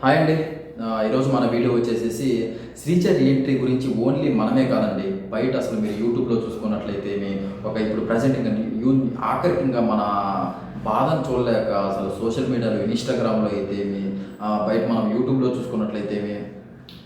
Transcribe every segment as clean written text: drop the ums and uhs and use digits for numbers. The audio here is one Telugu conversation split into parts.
హాయ్ అండి. ఈరోజు మన వీడియో వచ్చేసేసి శ్రీజ రీఎంట్రీ గురించి ఓన్లీ మనమే కాదండి, బయట అసలు మీరు యూట్యూబ్లో చూసుకున్నట్లయితే ఇప్పుడు ప్రజెంట్ ఇంకా ఆఖరికి ఇంకా మన బాధను చూడలేక అసలు సోషల్ మీడియాలో ఇన్స్టాగ్రామ్లో అయితే బయట మనం యూట్యూబ్లో చూసుకున్నట్లయితే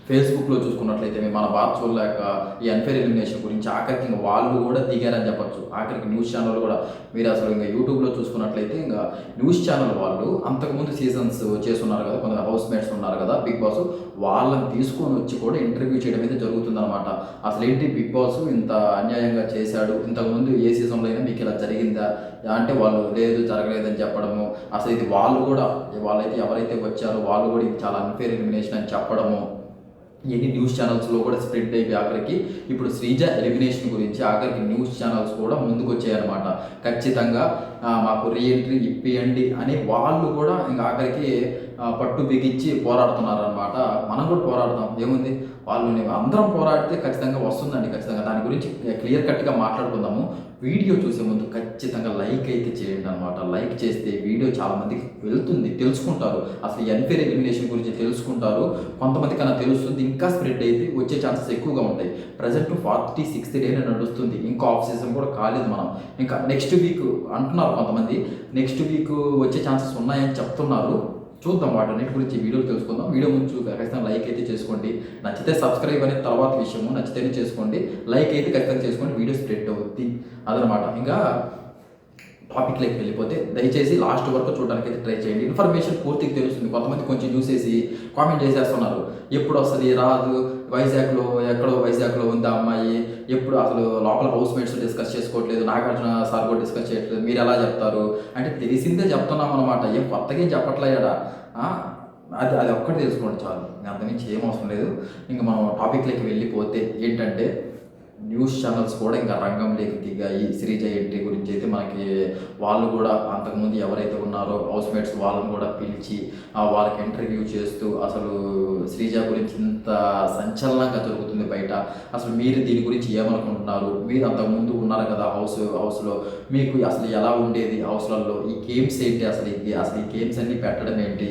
ఫేస్బుక్లో చూసుకున్నట్లయితే మన బాధ చూడలేక ఈ అన్ఫేర్ ఎలిమినేషన్ గురించి ఆఖరికి ఇంకా వాళ్ళు కూడా దిగారని చెప్పచ్చు. ఆఖరికి న్యూస్ ఛానల్ కూడా మీరు అసలు ఇంకా యూట్యూబ్లో చూసుకున్నట్లయితే ఇంకా న్యూస్ ఛానల్ వాళ్ళు అంతకుముందు సీజన్స్ చేస్తున్నారు కదా, కొంత హౌస్ మేట్స్ ఉన్నారు కదా బిగ్ బాస్, వాళ్ళని తీసుకొని వచ్చి కూడా ఇంటర్వ్యూ చేయడం అయితే జరుగుతుందన్నమాట. అసలు ఏంటి బిగ్ బాస్ ఇంత అన్యాయంగా చేశాడు, ఇంతకుముందు ఏ సీజన్లో అయినా మీకు ఇలా జరిగిందా అంటే వాళ్ళు లేదు జరగలేదని చెప్పడము, అసలు ఇది వాళ్ళైతే ఎవరైతే వచ్చారో వాళ్ళు కూడా ఇది చాలా అన్ఫేర్ ఎలిమినేషన్ అని చెప్పడము, ఎన్ని న్యూస్ ఛానల్స్లో కూడా స్ప్రెడ్ అయిపోయి ఆఖరికి ఇప్పుడు శ్రీజ ఎలిమినేషన్ గురించి ఆఖరికి న్యూస్ ఛానల్స్ కూడా ముందుకు వచ్చాయన్నమాట. ఖచ్చితంగా మాకు రీఎంట్రీ ఇప్పియండి అని వాళ్ళు కూడా ఇంకా ఆఖరికి పట్టు బిగించి పోరాడుతున్నారనమాట. మనం కూడా పోరాడతాం, ఏముంది వాళ్ళు అందరం పోరాడితే ఖచ్చితంగా వస్తుందండి. ఖచ్చితంగా దాని గురించి క్లియర్ కట్గా మాట్లాడుకుందాము. వీడియో చూసే ముందు ఖచ్చితంగా లైక్ అయితే చేయండి అనమాట. లైక్ చేస్తే వీడియో చాలామందికి వెళ్తుంది, తెలుసుకుంటారు, అసలు అన్ఫేర్ ఎలిమినేషన్ గురించి తెలుసుకుంటారు, కొంతమంది కన్నా తెలుస్తుంది, ఇంకా స్ప్రెడ్ అయితే వచ్చే ఛాన్సెస్ ఎక్కువగా ఉంటాయి. ప్రజెంట్ 46th డే నడుస్తుంది, ఇంకా ఆఫ్ సీజన్ కూడా కాలేదు. మనం ఇంకా నెక్స్ట్ వీక్ అంటున్నారు కొంతమంది, నెక్స్ట్ వీక్ వచ్చే ఛాన్సెస్ ఉన్నాయని చెప్తున్నారు. చూద్దాం, వాటన్నిటి గురించి వీడియోలు తెలుసుకుందాం. వీడియో ముందు ఖచ్చితంగా లైక్ అయితే చేసుకోండి, నచ్చితే సబ్స్క్రైబ్ అనేది తర్వాత విషయము, నచ్చితేనే చేసుకోండి, లైక్ అయితే ఖచ్చితంగా చేసుకోండి, వీడియో స్ప్రెడ్ అవుద్ది అదనమాట. ఇంకా టాపిక్లోకి వెళ్ళిపోతే దయచేసి లాస్ట్ వరకు చూడడానికి అయితే ట్రై చేయండి, ఇన్ఫర్మేషన్ పూర్తిగా తెలుస్తుంది. కొంతమంది కొంచెం చూసేసి కామెంట్ చేసేస్తున్నారు, ఎప్పుడు వస్తుంది రాదు, వైజాగ్లో ఉంది ఆ అమ్మాయి, ఎప్పుడు అసలు లోపల హౌస్ మేట్స్ డిస్కస్ చేసుకోవట్లేదు, నాగార్జున సార్ కూడా డిస్కస్ చేయట్లేదు, మీరు ఎలా చెప్తారు అంటే తెలిసిందే చెప్తున్నాం అనమాట, ఏం కొత్తగా ఏం చెప్పట్లేదా, అది ఒక్కటి తెలుసుకోండి చాలు, అంతమించి ఏం అవసరం లేదు. ఇంకా మనం టాపిక్లోకి వెళ్ళిపోతే ఏంటంటే న్యూస్ ఛానల్స్ కూడా ఇంకా రంగంలోకి దిగాయి శ్రీజ ఎంట్రీ గురించి అయితే. మనకి వాళ్ళు కూడా అంతకుముందు ఎవరైతే ఉన్నారో హౌస్ మేట్స్ వాళ్ళని కూడా పిలిచి వాళ్ళకి ఇంటర్వ్యూ చేస్తూ అసలు శ్రీజ గురించి ఇంత సంచలనంగా జరుగుతుంది బయట, అసలు మీరు దీని గురించి ఏమనుకుంటున్నారు, మీరు అంతకుముందు ఉన్నారు కదా హౌస్లో, మీకు అసలు ఎలా ఉండేది హౌస్లలో, ఈ గేమ్స్ ఏంటి, అసలు ఈ గేమ్స్ అన్నీ పెట్టడం ఏంటి,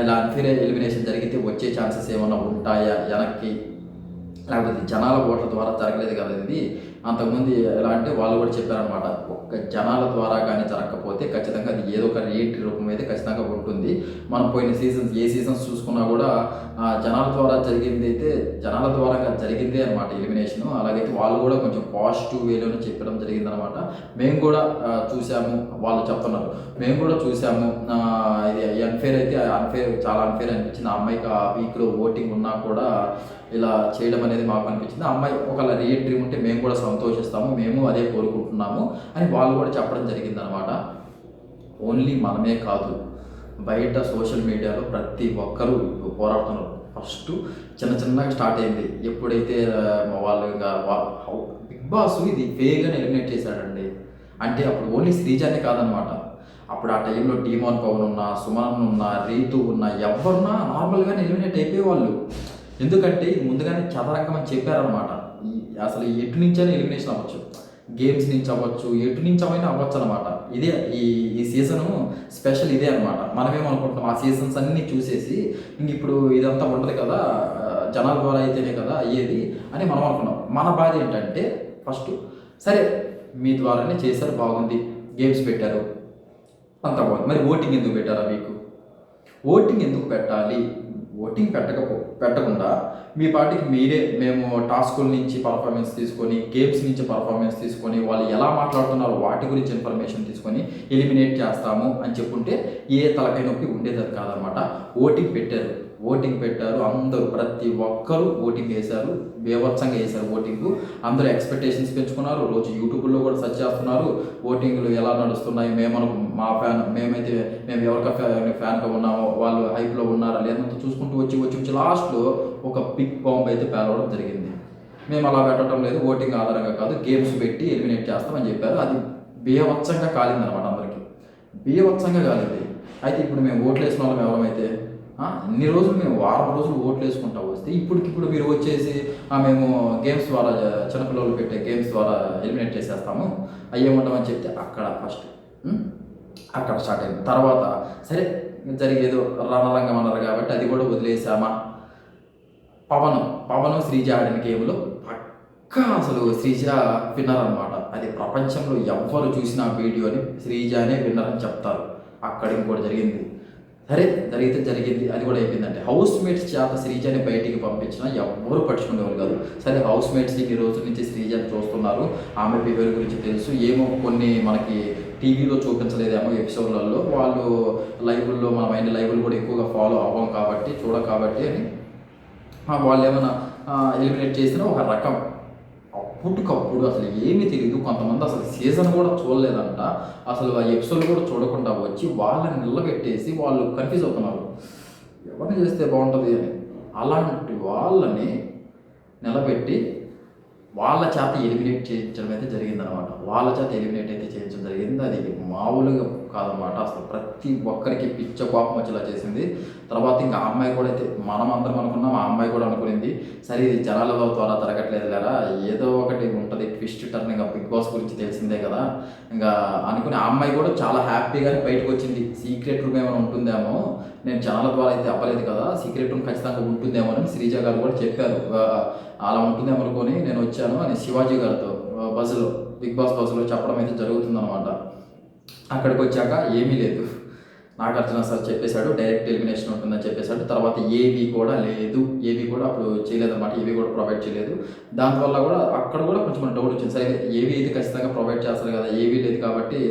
ఇలా అన్ఫేర్ ఎలిమినేషన్ జరిగితే వచ్చే ఛాన్సెస్ ఏమైనా ఉంటాయా వెనక్కి, లేకపోతే జనాల ఓట్ల ద్వారా జరగలేదు కదా ఇది, అంతకుముందు ఎలా అంటే వాళ్ళు కూడా చెప్పారనమాట, ఒక్క జనాల ద్వారా కానీ జరగకపోతే ఖచ్చితంగా అది ఏదో ఒక రీఎంట్రీ రూపం అయితే ఖచ్చితంగా ఉంటుంది. మనం పోయిన ఏ సీజన్స్ చూసుకున్నా కూడా జనాల ద్వారా జరిగిందే అనమాట ఎలిమినేషన్. అలాగైతే వాళ్ళు కూడా కొంచెం పాజిటివ్ వేలోనే చెప్పడం జరిగిందనమాట. మేము కూడా చూసాము, వాళ్ళు చెప్తున్నారు, మేము కూడా చూసాము, ఇది చాలా అన్ఫేర్ అనిపించింది. ఆ అమ్మాయికి ఆ వీక్లో ఓటింగ్ ఉన్నా కూడా ఇలా చేయడం అనేది మాకు అనిపించింది. ఆ అమ్మాయి ఒకవేళ రీఎంట్రీ ఉంటే మేము కూడా సంతోషిస్తాము, మేము అదే కోరుకుంటున్నాము అని వాళ్ళు కూడా చెప్పడం జరిగిందనమాట. ఓన్లీ మనమే కాదు, బయట సోషల్ మీడియాలో ప్రతి ఒక్కరూ పోరాడుతున్నారు. ఫస్ట్ చిన్నగా స్టార్ట్ అయింది, ఎప్పుడైతే వాళ్ళు ఇంకా బిగ్ బాస్ ఇది ఫేర్గా ఎలిమినేట్ చేశాడండి. అంటే అప్పుడు ఓన్లీ శ్రీజానే కాదనమాట, అప్పుడు ఆ టైంలో డీమోన్ పవన్ ఉన్నా, సుమన్ ఉన్నా, రీతు ఉన్నా, ఎవరున్నా నార్మల్గానే ఎలిమినేట్ అయిపోయేవాళ్ళు. ఎందుకంటే ఇది ముందుగానే చదరంగం అని చెప్పారనమాట. అసలు ఎటు నుంచైనా ఎలిమినేషన్ అవ్వచ్చు, గేమ్స్ నుంచి అవ్వచ్చు, ఎటు నుంచి అయినా అవ్వచ్చు అనమాట. ఇదే ఈ సీజను స్పెషల్ ఇదే అనమాట. మనమేమనుకుంటున్నాం, ఆ సీజన్స్ అన్నీ చూసేసి ఇంక ఇప్పుడు ఇదంతా ఉండదు కదా, జనాల ద్వారా అయితేనే కదా అయ్యేది అని మనం అనుకున్నాం. మన బాధ ఏంటంటే ఫస్ట్ సరే మీ ద్వారానే చేశారు, బాగుంది, గేమ్స్ పెట్టారు, అంత బాగుంది, మరి ఓటింగ్ ఎందుకు పెట్టారా మీకు? ఓటింగ్ ఎందుకు పెట్టాలి? ఓటింగ్ పెట్టకుండా మీ పార్టీకి మేము టాస్కుల నుంచి పర్ఫార్మెన్స్ తీసుకొని, గేమ్స్ నుంచి పర్ఫార్మెన్స్ తీసుకొని, వాళ్ళు ఎలా మాట్లాడుతున్నారో వాటి గురించి ఇన్ఫర్మేషన్ తీసుకొని ఎలిమినేట్ చేస్తాము అని చెప్పుంటే ఏ తలకాయ నొప్పి ఉండేది కాదనమాట. ఓటింగ్ పెట్టారు, అందరూ ప్రతి ఒక్కరూ ఓటింగ్ వేశారు, బేవత్సంగా వేశారు ఓటింగ్. అందరూ ఎక్స్పెక్టేషన్స్ పెంచుకున్నారు, రోజు యూట్యూబ్లో కూడా సెర్చ్ చేస్తున్నారు ఓటింగ్లు ఎలా నడుస్తున్నాయి, మేము ఎవరికి ఫ్యాన్గా ఉన్నామో వాళ్ళు హైప్లో ఉన్నారా లేదంతా చూసుకుంటూ వచ్చి లాస్ట్లో ఒక బిగ్ బాంబ్ అయితే పేలవడం జరిగింది. మేము అలా పెట్టడం లేదు, ఓటింగ్ ఆధారంగా కాదు, గేమ్స్ పెట్టి ఎలిమినేట్ చేస్తామని చెప్పారు. అది బేవత్సంగా కాలిందనమాట, అందరికీ బేవత్సంగా కాలింది. అయితే ఇప్పుడు మేము ఓట్లు వేసిన వాళ్ళం ఎవరైతే ఇన్ని రోజులు మేము వారం రోజులు ఓట్లు వేసుకుంటా వస్తే ఇప్పటికిప్పుడు మీరు వచ్చేసి మేము గేమ్స్ ద్వారా చిన్నపిల్లలు పెట్టే గేమ్స్ ద్వారా ఎలిమినేట్ చేసేస్తాము అయ్యే ఉండమని చెప్తే అక్కడ స్టార్ట్ అయింది. తర్వాత సరే జరిగేదో రణరంగం అన్నారు కాబట్టి అది కూడా వదిలేసామా. పవన్ శ్రీజ ఆడిన గేమ్లో పక్కా అసలు శ్రీజ విన్నర్ అనమాట. అది ప్రపంచంలో ఎవ్వరు చూసిన వీడియోని శ్రీజనే విన్నర్ అని చెప్తారు. అక్కడ ఇంకోటి జరిగింది, సరే జరిగింది, అది కూడా అయిపోయిందంటే హౌస్ మేట్స్ చేత శ్రీజని బయటికి పంపించినా ఎవ్వరు పట్టించుకునేవాళ్ళు కాదు. సరే హౌస్ మేట్స్ ఇన్ని రోజుల నుంచి శ్రీజని చూస్తున్నారు, ఆమె బిహేవియర్ గురించి తెలుసు, ఏమో కొన్ని మనకి టీవీలో చూపించలేదేమో ఎపిసోడ్లలో, వాళ్ళు లైవ్ల్లో మన మైండ్ లైవ్లు కూడా ఎక్కువగా ఫాలో అవ్వం కాబట్టి కాబట్టి అని వాళ్ళు ఏమైనా ఎలిమినేట్ చేసిన ఒక రకం. అప్పటికప్పుడు అసలు ఏమీ తెలియదు, కొంతమంది అసలు సీజన్ కూడా చూడలేదంట, అసలు ఆ ఎపిసోడ్ కూడా చూడకుండా వచ్చి వాళ్ళని నిలబెట్టేసి వాళ్ళు కన్ఫ్యూజ్ అవుతున్నారు ఎవరిని చేస్తే బాగుంటుంది అని. అలాంటి వాళ్ళని నిలబెట్టి వాళ్ళ చేత ఎలిమినేట్ చేయించడం అయితే జరిగిందనమాట. వాళ్ళ చేత ఎలిమినేట్ అయితే చేయించడం జరిగింది. అది మామూలుగా కాదనమాట. అసలు ప్రతి ఒక్కరికి పిచ్చ కోపం వచ్చేలా చేసింది. తర్వాత ఇంకా ఆ అమ్మాయి కూడా అయితే మనమందరం అనుకున్నాం, ఆ అమ్మాయి కూడా అనుకునింది సరే ఇది జనాల ద్వారా జరగట్లేదు కదా, ఏదో ఒకటి ఉంటుంది ట్విస్ట్ టర్న్, ఇంకా బిగ్ బాస్ గురించి తెలిసిందే కదా ఇంకా అనుకుని ఆ అమ్మాయి కూడా చాలా హ్యాపీగానే బయటకు వచ్చింది. సీక్రెట్ రూమ్ ఏమైనా ఉంటుందేమో, నేను ఛానల్ ద్వారా అయితే అవ్వలేదు కదా, సీక్రెట్ రూమ్ ఖచ్చితంగా ఉంటుందేమో అని శ్రీజ గారు కూడా చెప్పారు. అలా ఉంటుందేమో అనుకొని నేను వచ్చాను అని శివాజీ గారితో బస్సులో బిగ్ బాస్ బస్సులో చెప్పడం అయితే జరుగుతుందన్నమాట. అక్కడికి వచ్చాక ఏమీ లేదు, నాగార్జున సార్ చెప్పేశాడు డైరెక్ట్ ఎలిమినేషన్ ఉంటుందని చెప్పేశాడు. తర్వాత ఏవి కూడా లేదు, ఏవి కూడా అప్పుడు చేయలేదన్నమాట, ఏవి కూడా ప్రొవైడ్ చేయలేదు. దానివల్ల కూడా అక్కడ కూడా కొంచెం డౌట్ వచ్చింది, సరే ఏవి అయితే ఖచ్చితంగా ప్రొవైడ్ చేస్తారు కదా, ఏవీ లేదు కాబట్టి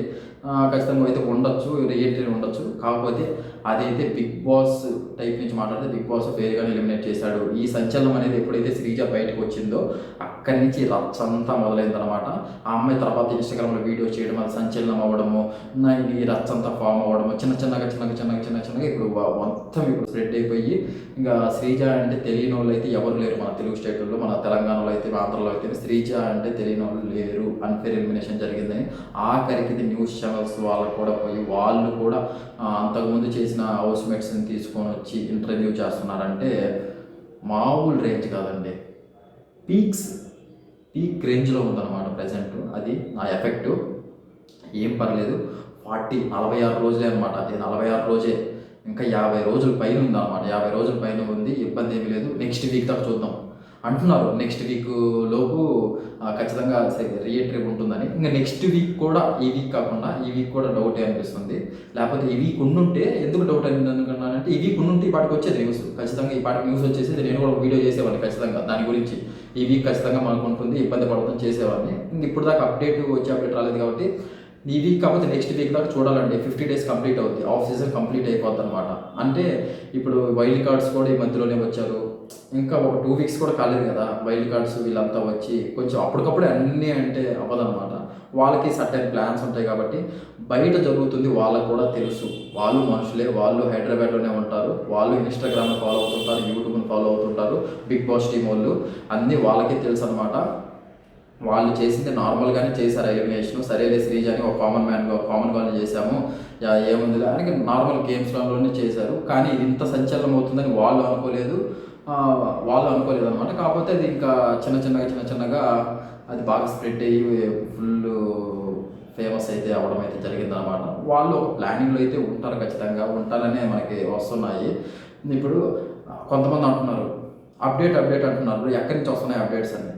ఖచ్చితంగా అయితే ఉండొచ్చు, రీఎంట్రీ ఉండొచ్చు. కాకపోతే అదైతే బిగ్ బాస్ టైప్ నుంచి మాట్లాడితే బిగ్ బాస్ ఫెయిర్గానే ఎలిమినేట్ చేశాడు. ఈ సంచలనం అనేది ఎప్పుడైతే శ్రీజ బయటకు వచ్చిందో అక్కడి నుంచి రచ్చంతా మొదలైందనమాట. ఆ అమ్మాయి తర్వాత ఇన్స్టాగ్రామ్లో వీడియో చేయడం, అది సంచలనం అవ్వడము, ఈ రచ్చంతా ఫామ్ అవ్వడము, చిన్నగా ఇప్పుడు మొత్తం ఇప్పుడు స్ప్రెడ్ అయిపోయి ఇంకా శ్రీజ అంటే తెలియని వాళ్ళు అయితే ఎవరు లేరు మన తెలుగు స్టేట్లో, మన తెలంగాణలో అయితే ఆంధ్రలో అయితే శ్రీజ అంటే తెలియని వాళ్ళు లేరు. అన్ఫేర్ ఎలిమినేషన్ జరిగిందని ఆఖరికి న్యూస్ ఛానల్స్ వాళ్ళకు కూడా పోయి వాళ్ళు కూడా అంతకుముందు చేసిన హౌస్ మేట్స్ని తీసుకొని వచ్చి ఇంటర్వ్యూ చేస్తున్నారంటే మామూలు రేంజ్ కాదండి, పీక్ రేంజ్లో ఉందన్నమాట ప్రజెంట్. అది నా ఎఫెక్టు. ఏం పర్లేదు, 46 రోజులే అనమాట, అది 46 రోజే, ఇంకా 50 రోజుల పైన ఉందన్నమాట. 50 రోజుల పైన ఉంది, ఇబ్బంది ఏమీ లేదు. నెక్స్ట్ వీక్ దాకా చూద్దాం అంటున్నారు. నెక్స్ట్ వీక్ లోపు ఖచ్చితంగా రీఎంట్రీ ఉంటుందని. ఇంకా నెక్స్ట్ వీక్ కూడా, ఈ వీక్ కాకుండా ఈ వీక్ కూడా డౌటే అనిపిస్తుంది. లేకపోతే ఈ వీక్ ఉండుంటే, ఎందుకు డౌట్ అయింది అనుకున్నానంటే ఈ వీక్ ఉండుంటే ఈ పాటికి వచ్చేది న్యూస్, ఖచ్చితంగా ఈ పాటికి న్యూస్ వచ్చేసి నేను కూడా వీడియో చేసేవాడిని ఖచ్చితంగా దాని గురించి. ఈ వీక్ ఖచ్చితంగా మనకు ఉంటుంది, ఇబ్బంది పడుతుంది చేసేవాడిని. ఇంక ఇప్పుడు దాకా అప్డేట్ రాలేదు కాబట్టి ఈ వీక్ కాకపోతే నెక్స్ట్ వీక్ దాకా చూడాలండి. 50 days కంప్లీట్ అవుతుంది, ఆఫ్ సీజన్ కంప్లీట్ అయిపోద్ది అనమాట. అంటే ఇప్పుడు వైల్డ్ కార్డ్స్ కూడా ఈ మధ్యలోనే వచ్చారు, ఇంకా ఒక 2 weeks కూడా కాలేదు కదా వైల్డ్ కార్డ్స్ వీళ్ళంతా వచ్చి, కొంచెం అప్పటికప్పుడే అన్నీ అంటే అవ్వదన్నమాట. వాళ్ళకి సర్టెన్ ప్లాన్స్ ఉంటాయి కాబట్టి బయట జరుగుతుంది వాళ్ళకు కూడా తెలుసు. వాళ్ళు మనుషులే, వాళ్ళు హైదరాబాద్లోనే ఉంటారు, వాళ్ళు ఇన్స్టాగ్రామ్ని ఫాలో అవుతుంటారు, యూట్యూబ్ని ఫాలో అవుతుంటారు, బిగ్ బాస్ టీం వాళ్ళు, అన్నీ వాళ్ళకే తెలుసు అనమాట. వాళ్ళు చేసింది నార్మల్గానే చేశారు ఎలిమినేషన్. సరేలే శ్రీజ అని ఒక కామన్ గానే చేశాము, ఏముందిలే అని నార్మల్ గేమ్స్లోనే చేశారు. కానీ ఇది ఇంత సంచలనం అవుతుందని వాళ్ళు అనుకోలేదు అనమాట. కాకపోతే అది ఇంకా చిన్నగా అది బాగా స్ప్రెడ్ అయ్యి ఫుల్ ఫేమస్ అయితే అవ్వడం అయితే జరిగిందనమాట. వాళ్ళు ఒక ప్లానింగ్లో అయితే ఉంటారు, ఖచ్చితంగా ఉంటారనే మనకి వస్తున్నాయి. ఇప్పుడు కొంతమంది అంటున్నారు అప్డేట్ అంటున్నారు, ఎక్కడి నుంచి వస్తున్నాయి అప్డేట్స్ అని.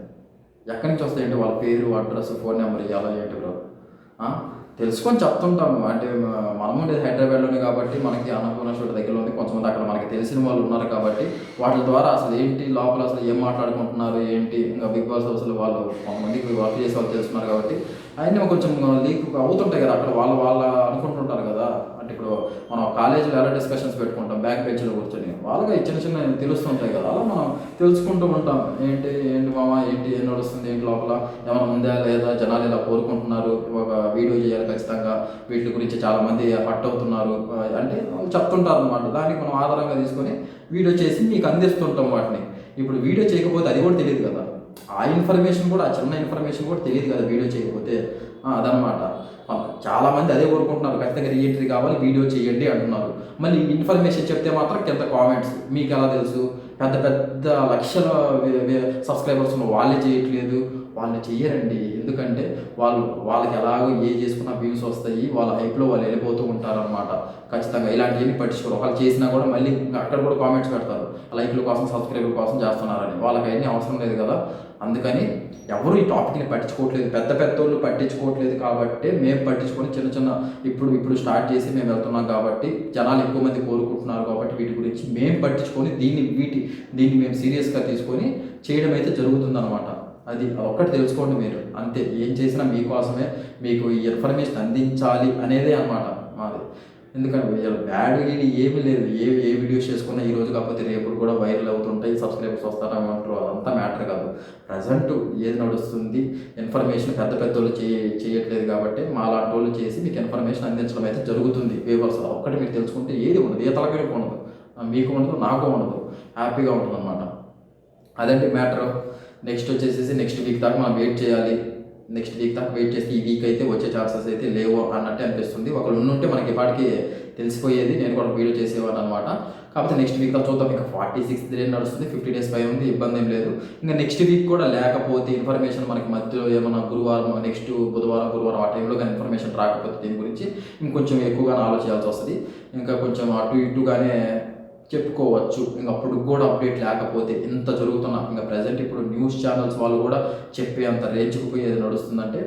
ఎక్కడి నుంచి వస్తాయంటే వాళ్ళ పేరు, అడ్రస్, ఫోన్ నెంబర్ ఇవ్వాలి ఏంటి బ్రో, తెలుసుకొని చెప్తుంటాము. అంటే మనం ఉండేది హైదరాబాద్లోనే కాబట్టి మనకి అన్నపూర్ణ షూట్ దగ్గరలో ఉంది, కొంతమంది అక్కడ మనకి తెలిసిన వాళ్ళు ఉన్నారు కాబట్టి వాటి ద్వారా అసలు ఏంటి లోపల అసలు ఏం మాట్లాడుకుంటున్నారు ఏంటి, ఇంకా బిగ్ బాస్ అసలు వాళ్ళు కొంతమందికి వర్క్ చేసే వాళ్ళు తెలుస్తున్నారు కాబట్టి అవన్నీ కొంచెం లీక్ అవుతుంటాయి కదా అక్కడ, వాళ్ళు అనుకుంటుంటారు కదా. అంటే ఇప్పుడు మనం కాలేజీలో ఎలా డిస్కషన్స్ పెట్టుకుంటాం బ్యాక్ బెంచ్లో కూర్చొని, వాళ్ళగా చిన్న తెలుస్తుంటాయి కదా, అలా మనం తెలుసుకుంటూ ఉంటాం. ఏంటి మామ, ఏం నడుస్తుంది, ఏంటి లోపల ఏమైనా ఉందా లేదా, జనాలు ఇలా కోరుకుంటున్నారు, ఒక వీడియో చేయాలి ఖచ్చితంగా, వీటి గురించి చాలామంది హర్ట్ అవుతున్నారు అంటే చెప్తుంటారు అనమాట. దానికి మనం ఆధారంగా తీసుకొని వీడియో చేసి మీకు అందిస్తుంటాం వాటిని. ఇప్పుడు వీడియో చేయకపోతే అది కూడా తెలియదు కదా, ఆ ఇన్ఫర్మేషన్ కూడా, ఆ చిన్న ఇన్ఫర్మేషన్ కూడా తెలియదు కదా వీడియో చేయకపోతే. అదనమాట. చాలామంది అదే కోరుకుంటున్నారు, ఖచ్చితంగా రీఎంట్రీ కావాలి, వీడియో చేయండి అంటున్నారు. మళ్ళీ ఇన్ఫర్మేషన్ చెప్తే మాత్రం కింద కామెంట్స్ మీకు ఎలా తెలుసు, పెద్ద పెద్ద లక్షల సబ్స్క్రైబర్స్ ఉన్న వాళ్ళే చేయట్లేదు, వాళ్ళు చెయ్యరండి. ఎందుకంటే వాళ్ళకి ఎలాగో ఏ చేసుకున్న వ్యూస్ వస్తాయి, వాళ్ళ హైప్లో వాళ్ళు వెళ్ళిపోతూ ఉంటారనమాట. ఖచ్చితంగా ఇలాంటివన్నీ పట్టించుకోరు. ఒకళ్ళు చేసినా కూడా మళ్ళీ అక్కడ కూడా కామెంట్స్ పెడతారు, లైక్ల కోసం సబ్స్క్రైబర్ కోసం చేస్తున్నారని. వాళ్ళకి అవన్నీ అవసరం లేదు కదా. అందుకని ఎవరు ఈ టాపిక్ని పట్టించుకోవట్లేదు, పెద్ద వాళ్ళు పట్టించుకోవట్లేదు. కాబట్టి మేము పట్టించుకొని చిన్న చిన్న ఇప్పుడు స్టార్ట్ చేసి మేము వెళ్తున్నాం కాబట్టి జనాలు ఎక్కువ మంది కోరుకుంటున్నారు కాబట్టి వీటి గురించి మేము పట్టించుకొని దీన్ని మేము సీరియస్గా తీసుకొని చేయడం అయితే జరుగుతుందన్నమాట. అది ఒక్కటి తెలుసుకోండి మీరు, అంతే. ఏం చేసినా మీకోసమే, మీకు ఈ ఇన్ఫర్మేషన్ అందించాలి అనేదే అనమాట మాది. ఎందుకంటే బ్యాడ్ ఏమీ లేదు. ఏ వీడియోస్ చేసుకున్నా ఈ రోజు కాకపోతే రేపు కూడా వైరల్ అవుతుంటాయి, సబ్స్క్రైబర్స్ వస్తారంటారు. అదంతా మ్యాటర్ కాదు. ప్రజెంట్ ఏది నడుస్తుంది, ఇన్ఫర్మేషన్ పెద్ద వాళ్ళు చేయట్లేదు కాబట్టి మా లాంటి వాళ్ళు చేసి మీకు ఇన్ఫర్మేషన్ అందించడం అయితే జరుగుతుంది. పేపర్స్ ఒక్కటి మీరు తెలుసుకుంటే ఏది ఉండదు, ఏ తలకాయకు ఉండదు, మీకు ఉండదు, నాకు ఉండదు, హ్యాపీగా ఉంటుంది అనమాట. అదంటే మ్యాటర్. నెక్స్ట్ వచ్చేసి నెక్స్ట్ వీక్ దాకా మనం వెయిట్ చేయాలి. నెక్స్ట్ వీక్ దాకా వెయిట్ చేస్తే ఈ వీక్ అయితే వచ్చే ఛాన్సెస్ అయితే లేవు అన్నట్టే అనిపిస్తుంది. ఒకళ్ళు ఉంటే మనకి ఇప్పటికి తెలిసిపోయేది, నేను కూడా వీడియో చేసేవాడు అనమాట. కాకపోతే నెక్స్ట్ వీక్ చూద్దాం. ఇంకా 46th డే నడుస్తుంది, 50 days పై ఉంది, ఇబ్బంది ఏం లేదు. ఇంకా నెక్స్ట్ వీక్ కూడా లేకపోతే ఇన్ఫర్మేషన్ మనకి మధ్యలో ఏమన్నా గురువారం, నెక్స్ట్ బుధవారం గురువారం ఆ టైంలో కానీ ఇన్ఫర్మేషన్ రాకపోతే దీని గురించి ఇంకొంచెం ఎక్కువగా ఆలోచించాల్సి వస్తుంది. ఇంకా కొంచెం అటు ఇటుగానే చెప్పుకోవచ్చు. ఇంకా అప్పుడు కూడా అప్డేట్ లేకపోతే ఇంత జరుగుతున్నా ఇంకా ప్రజెంట్ ఇప్పుడు న్యూస్ ఛానల్స్ వాళ్ళు కూడా చెప్పే అంత రేంజ్కి పోయేది నడుస్తుందంటే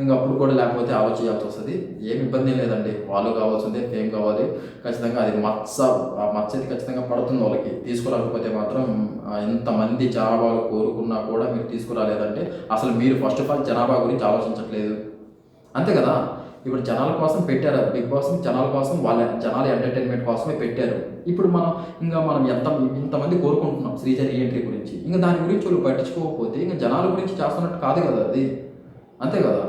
ఇంకా అప్పుడు కూడా లేకపోతే ఆలోచించాల్సి వస్తుంది. ఏమి ఇబ్బంది లేదండి, వాళ్ళు కావాల్సిందే ఫేమ్ కావాలి. ఖచ్చితంగా అది ఆ మచ్చ అయితే ఖచ్చితంగా పడుతుంది వాళ్ళకి. తీసుకురాకపోతే మాత్రం ఇంతమంది జనాభాలు కోరుకున్నా కూడా మీరు తీసుకురాలేదంటే అసలు మీరు ఫస్ట్ ఆఫ్ ఆల్ జనాభా గురించి ఆలోచించట్లేదు, అంతే కదా. ఇప్పుడు జనాల కోసం పెట్టారు బిగ్ బాస్, జనాల కోసం జనాల ఎంటర్టైన్మెంట్ కోసమే పెట్టారు. ఇప్పుడు మనం ఇంతమంది కోరుకుంటున్నాం శ్రీజ రీఎంట్రీ గురించి. ఇంకా దాని గురించి వాళ్ళు పట్టించుకోకపోతే ఇంకా జనాల గురించి చేస్తున్నట్టు కాదు కదా అది, అంతే కదా.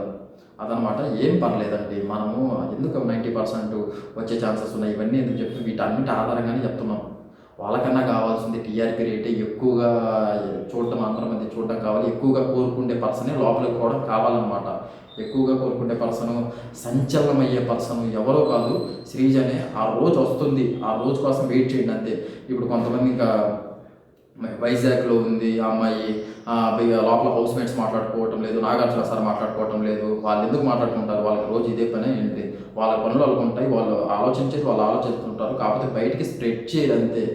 అదనమాట. ఏం పర్లేదండి, మనము ఎందుకు 90% వచ్చే ఛాన్సెస్ ఉన్నాయి, ఇవన్నీ ఎందుకు చెప్తే వీటన్నిటి ఆధారంగానే చెప్తున్నాం. వాళ్ళకన్నా కావాల్సింది టీఆర్పీ రేటే ఎక్కువగా చూడటం, అందరం మంది చూడడం కావాలి. ఎక్కువగా కోరుకునే పర్సనే లోపలికి పోవడం కావాలన్నమాట. ఎక్కువగా కోరుకునే పర్సను, సంచలనమయ్యే పర్సను ఎవరో కాదు, శ్రీజనే. ఆ రోజు వస్తుంది, ఆ రోజు కోసం వెయిట్ చేయండి అంతే. ఇప్పుడు కొంతమంది ఇంకా వైజాగ్లో ఉంది ఆ అమ్మాయి, లోపల హౌస్ మేట్స్ మాట్లాడుకోవటం లేదు, నాగార్జున సార్ మాట్లాడుకోవటం లేదు. వాళ్ళు ఎందుకు మాట్లాడుకుంటారు, వాళ్ళకి రోజు ఇదే పనే ఏంటి, వాళ్ళ పనులు వాళ్ళకు ఉంటాయి, వాళ్ళు ఆలోచిస్తుంటారు. కాకపోతే బయటికి స్ప్రెడ్ చేయరు అంతే.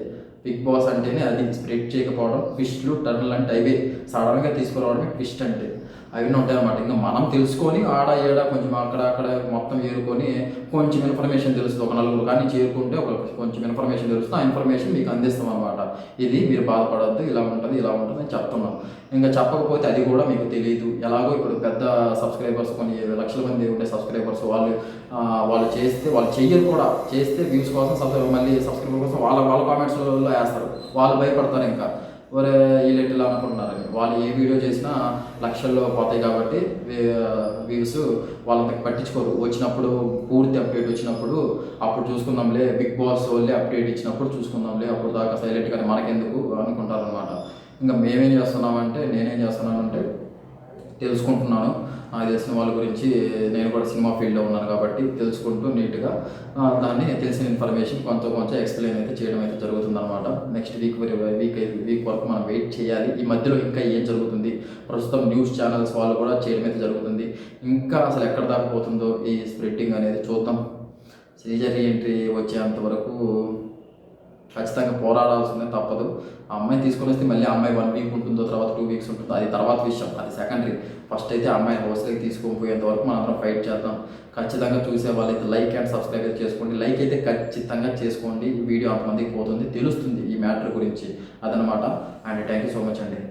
బిగ్ బాస్ అంటేనే అది, స్ప్రెడ్ చేయకపోవడం. ట్విస్ట్లు టర్న్లు అంటే అవే, సడన్గా తీసుకురావడమే ట్విస్ట్ అంటే. అవన్నీ ఉంటాయి అన్నమాట. ఇంకా మనం తెలుసుకొని ఆడ ఏడ కొంచెం అక్కడ మొత్తం ఏరుకొని కొంచెం ఇన్ఫర్మేషన్ తెలుస్తుంది. ఒక నలుగురు కానీ చేరుకుంటే కొంచెం ఇన్ఫర్మేషన్ తెలుస్తుంది. ఆ ఇన్ఫర్మేషన్ మీకు అందిస్తాం అనమాట. ఇది మీరు బాధపడద్దు, ఇలా ఉంటుంది అని చెప్తున్నాం. ఇంకా చెప్పకపోతే అది కూడా మీకు తెలియదు. ఎలాగో ఇప్పుడు పెద్ద సబ్స్క్రైబర్స్, కొన్ని లక్షల మంది ఉండే సబ్స్క్రైబర్స్, వాళ్ళు చెయ్యరు కూడా. చేస్తే వ్యూస్ కోసం మళ్ళీ సబ్స్క్రైబర్ కోసం వాళ్ళ కామెంట్స్లో వేస్తారు. వాళ్ళు భయపడతారు ఇంకా, ఒరే వీళ్ళెట్ ఇలా అనుకుంటున్నారని. వాళ్ళు ఏ వీడియో చేసినా లక్షల్లో పోతాయి కాబట్టి వ్యూస్ వాళ్ళంతకు పట్టించుకోరు. వచ్చినప్పుడు పూర్తి అప్డేట్ వచ్చినప్పుడు అప్పుడు చూసుకుందాంలే, బిగ్ బాస్ వాళ్ళే అప్డేట్ ఇచ్చినప్పుడు చూసుకుందాంలే, అప్పుడు దాకా సైలెంట్గానే మనకెందుకు అనుకుంటారు అనమాట. ఇంకా నేనేం చేస్తున్నానంటే తెలుసుకుంటున్నాను. నాకు తెలిసిన వాళ్ళ గురించి, నేను కూడా సినిమా ఫీల్డ్లో ఉన్నాను కాబట్టి తెలుసుకుంటూ నీట్గా దాన్ని తెలిసిన ఇన్ఫర్మేషన్ కొంచెం ఎక్స్ప్లెయిన్ అయితే చేయడం అయితే జరుగుతుందన్నమాట. నెక్స్ట్ వీక్ వరకు మనం వెయిట్ చేయాలి. ఈ మధ్యలో ఇంకా ఏం జరుగుతుంది, ప్రస్తుతం న్యూస్ ఛానల్స్ వాళ్ళు కూడా చేయడం అయితే జరుగుతుంది. ఇంకా అసలు ఎక్కడ దాకా పోతుందో ఈ స్ప్రెడ్డింగ్ అనేది చూద్దాం. శ్రీజ రీఎంట్రీ వచ్చేంత వరకు ఖచ్చితంగా పోరాడాల్సిందే, తప్పదు. ఆ అమ్మాయిని తీసుకొని వస్తే మళ్ళీ అమ్మాయి 1 week ఉంటుందో, తర్వాత 2 weeks ఉంటుందో, అది తర్వాత విషయం, అది సెకండరీ. ఫస్ట్ అయితే అమ్మాయిని హౌస్లోకి తీసుకొని పోయేంత వరకు మనం అందరం ఫైట్ చేద్దాం. ఖచ్చితంగా చూసే వాళ్ళైతే లైక్ అండ్ సబ్స్క్రైబ్ అయితే చేసుకోండి. లైక్ అయితే ఖచ్చితంగా చేసుకోండి. వీడియో అంతమందికి పోతుంది, తెలుస్తుంది ఈ మ్యాటర్ గురించి, అదనమాట. And thank you so much అండి.